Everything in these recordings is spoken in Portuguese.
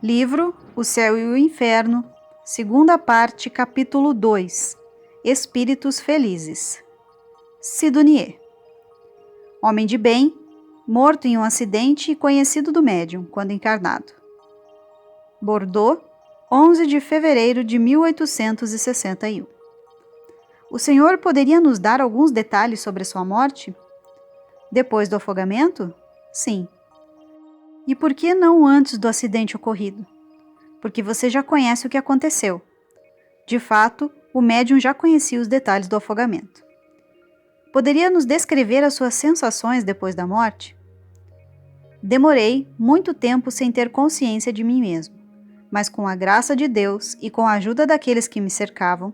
Livro O Céu e o Inferno, segunda parte, capítulo 2. Espíritos Felizes. Sidonie. Homem de bem, morto em um acidente e conhecido do médium, quando encarnado. Bordeaux, 11 de fevereiro de 1861. O senhor poderia nos dar alguns detalhes sobre sua morte? Depois do afogamento? Sim. E por que não antes do acidente ocorrido? Porque você já conhece o que aconteceu. De fato, o médium já conhecia os detalhes do afogamento. Poderia nos descrever as suas sensações depois da morte? Demorei muito tempo sem ter consciência de mim mesmo, mas com a graça de Deus e com a ajuda daqueles que me cercavam,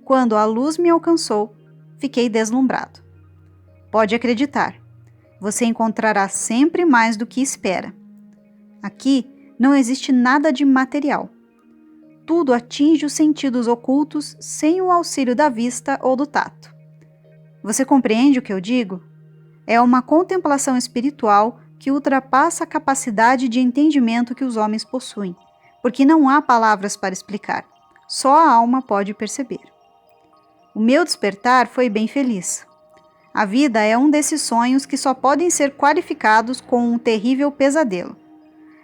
quando a luz me alcançou, fiquei deslumbrado. Pode acreditar, você encontrará sempre mais do que espera. Aqui não existe nada de material. Tudo atinge os sentidos ocultos sem o auxílio da vista ou do tato. Você compreende o que eu digo? É uma contemplação espiritual que ultrapassa a capacidade de entendimento que os homens possuem, porque não há palavras para explicar. Só a alma pode perceber. O meu despertar foi bem feliz. A vida é um desses sonhos que só podem ser qualificados com um terrível pesadelo,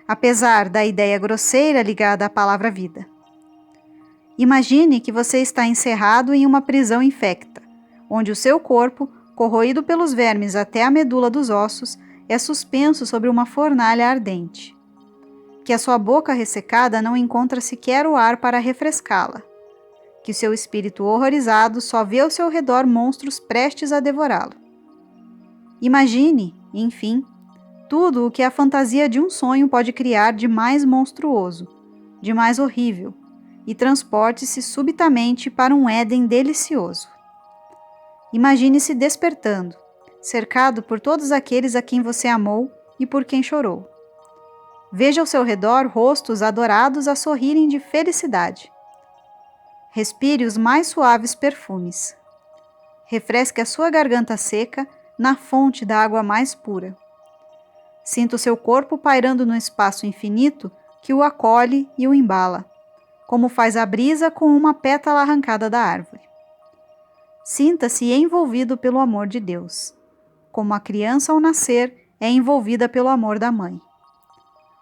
apesar da ideia grosseira ligada à palavra vida. Imagine que você está encerrado em uma prisão infecta, onde o seu corpo, corroído pelos vermes até a medula dos ossos, é suspenso sobre uma fornalha ardente. Que a sua boca ressecada não encontra sequer o ar para refrescá-la. Que o seu espírito horrorizado só vê ao seu redor monstros prestes a devorá-lo. Imagine, enfim, tudo o que a fantasia de um sonho pode criar de mais monstruoso, de mais horrível, e transporte-se subitamente para um Éden delicioso. Imagine-se despertando, cercado por todos aqueles a quem você amou e por quem chorou. Veja ao seu redor rostos adorados a sorrirem de felicidade. Respire os mais suaves perfumes. Refresque a sua garganta seca na fonte da água mais pura. Sinta o seu corpo pairando no espaço infinito que o acolhe e o embala, como faz a brisa com uma pétala arrancada da árvore. Sinta-se envolvido pelo amor de Deus, como a criança ao nascer é envolvida pelo amor da mãe.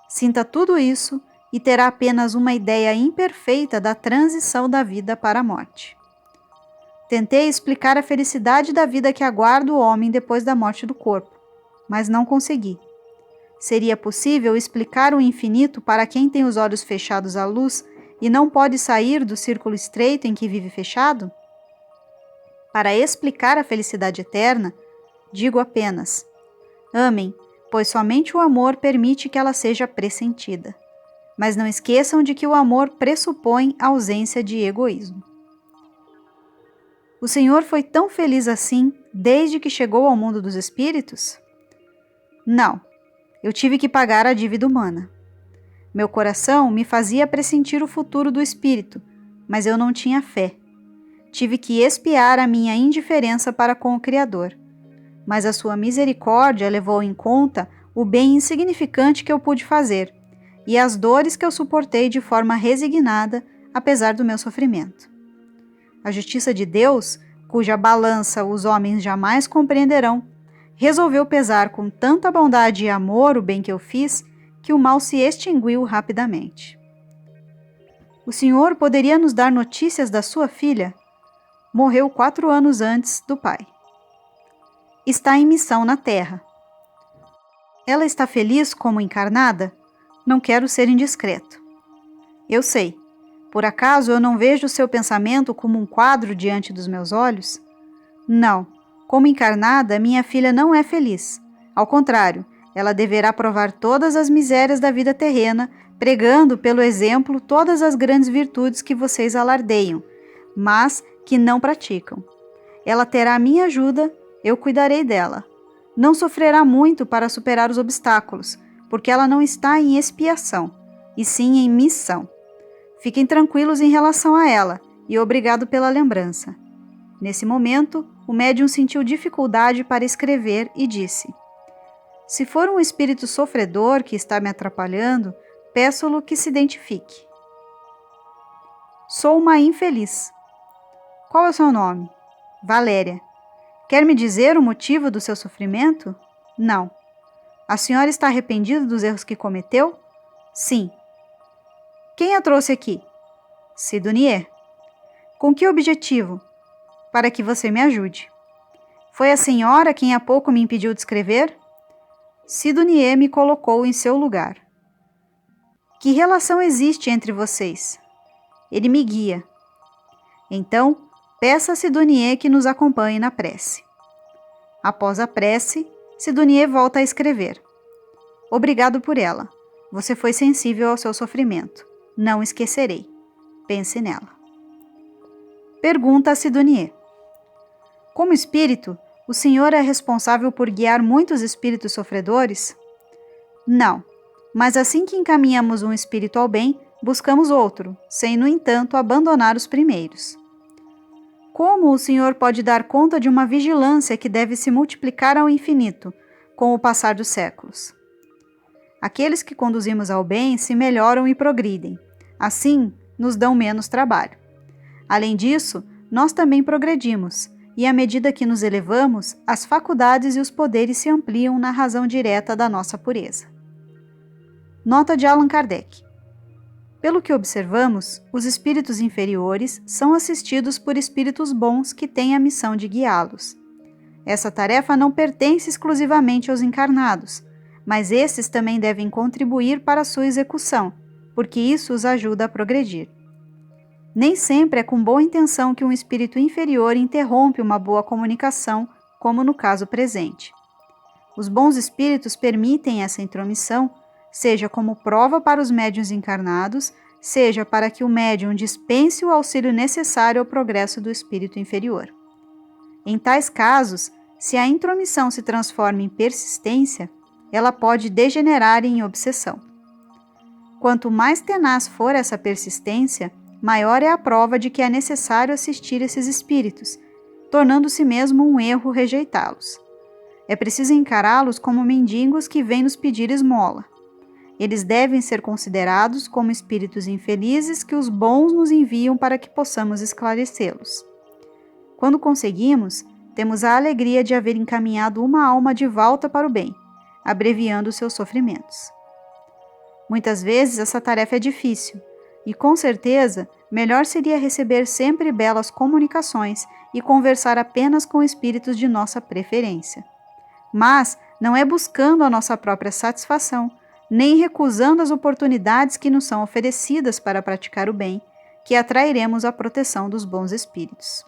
Sinta tudo isso e terá apenas uma ideia imperfeita da transição da vida para a morte. Tentei explicar a felicidade da vida que aguarda o homem depois da morte do corpo, mas não consegui. Seria possível explicar o infinito para quem tem os olhos fechados à luz e não pode sair do círculo estreito em que vive fechado? Para explicar a felicidade eterna, digo apenas: amem, pois somente o amor permite que ela seja pressentida. Mas não esqueçam de que o amor pressupõe a ausência de egoísmo. O Senhor foi tão feliz assim desde que chegou ao mundo dos espíritos? Não, eu tive que pagar a dívida humana. Meu coração me fazia pressentir o futuro do espírito, mas eu não tinha fé. Tive que expiar a minha indiferença para com o Criador, mas a sua misericórdia levou em conta o bem insignificante que eu pude fazer e as dores que eu suportei de forma resignada, apesar do meu sofrimento. A justiça de Deus, cuja balança os homens jamais compreenderão, resolveu pesar com tanta bondade e amor o bem que eu fiz, que o mal se extinguiu rapidamente. O senhor poderia nos dar notícias da sua filha? Morreu 4 anos antes do pai. Está em missão na Terra. Ela está feliz como encarnada? Não quero ser indiscreto. Eu sei. Por acaso eu não vejo o seu pensamento como um quadro diante dos meus olhos? Não. Como encarnada, minha filha não é feliz. Ao contrário, ela deverá provar todas as misérias da vida terrena, pregando pelo exemplo todas as grandes virtudes que vocês alardeiam, mas que não praticam. Ela terá a minha ajuda, eu cuidarei dela. Não sofrerá muito para superar os obstáculos, porque ela não está em expiação, e sim em missão. Fiquem tranquilos em relação a ela, e obrigado pela lembrança. Nesse momento, o médium sentiu dificuldade para escrever e disse: se for um espírito sofredor que está me atrapalhando, Peço-lhe que se identifique. Sou uma infeliz. Qual é o seu nome? Valéria. Quer me dizer o motivo do seu sofrimento? Não. A senhora está arrependida dos erros que cometeu? Sim. Quem a trouxe aqui? Sidonie. Com que objetivo? Para que você me ajude. Foi a senhora quem há pouco me impediu de escrever? Sidonie me colocou em seu lugar. Que relação existe entre vocês? Ele me guia. Então, peça a Sidonie que nos acompanhe na prece. Após a prece, Sidonie volta a escrever. Obrigado por ela. Você foi sensível ao seu sofrimento. Não esquecerei. Pense nela. Pergunta a Sidonie. Como espírito, o senhor é responsável por guiar muitos espíritos sofredores? Não, mas assim que encaminhamos um espírito ao bem, buscamos outro, sem, no entanto, abandonar os primeiros. Como o senhor pode dar conta de uma vigilância que deve se multiplicar ao infinito, com o passar dos séculos? Aqueles que conduzimos ao bem se melhoram e progridem. Assim, nos dão menos trabalho. Além disso, nós também progredimos, e à medida que nos elevamos, as faculdades e os poderes se ampliam na razão direta da nossa pureza. Nota de Allan Kardec. Pelo que observamos, os espíritos inferiores são assistidos por espíritos bons que têm a missão de guiá-los. Essa tarefa não pertence exclusivamente aos encarnados, mas esses também devem contribuir para a sua execução, porque isso os ajuda a progredir. Nem sempre é com boa intenção que um espírito inferior interrompe uma boa comunicação, como no caso presente. Os bons espíritos permitem essa intromissão, seja como prova para os médiuns encarnados, seja para que o médium dispense o auxílio necessário ao progresso do espírito inferior. Em tais casos, se a intromissão se transforma em persistência, ela pode degenerar em obsessão. Quanto mais tenaz for essa persistência, maior é a prova de que é necessário assistir esses espíritos, tornando-se mesmo um erro rejeitá-los. É preciso encará-los como mendigos que vêm nos pedir esmola. Eles devem ser considerados como espíritos infelizes que os bons nos enviam para que possamos esclarecê-los. Quando conseguimos, temos a alegria de haver encaminhado uma alma de volta para o bem, abreviando seus sofrimentos. Muitas vezes essa tarefa é difícil, e com certeza melhor seria receber sempre belas comunicações e conversar apenas com espíritos de nossa preferência. Mas não é buscando a nossa própria satisfação, nem recusando as oportunidades que nos são oferecidas para praticar o bem, que atrairemos a proteção dos bons espíritos.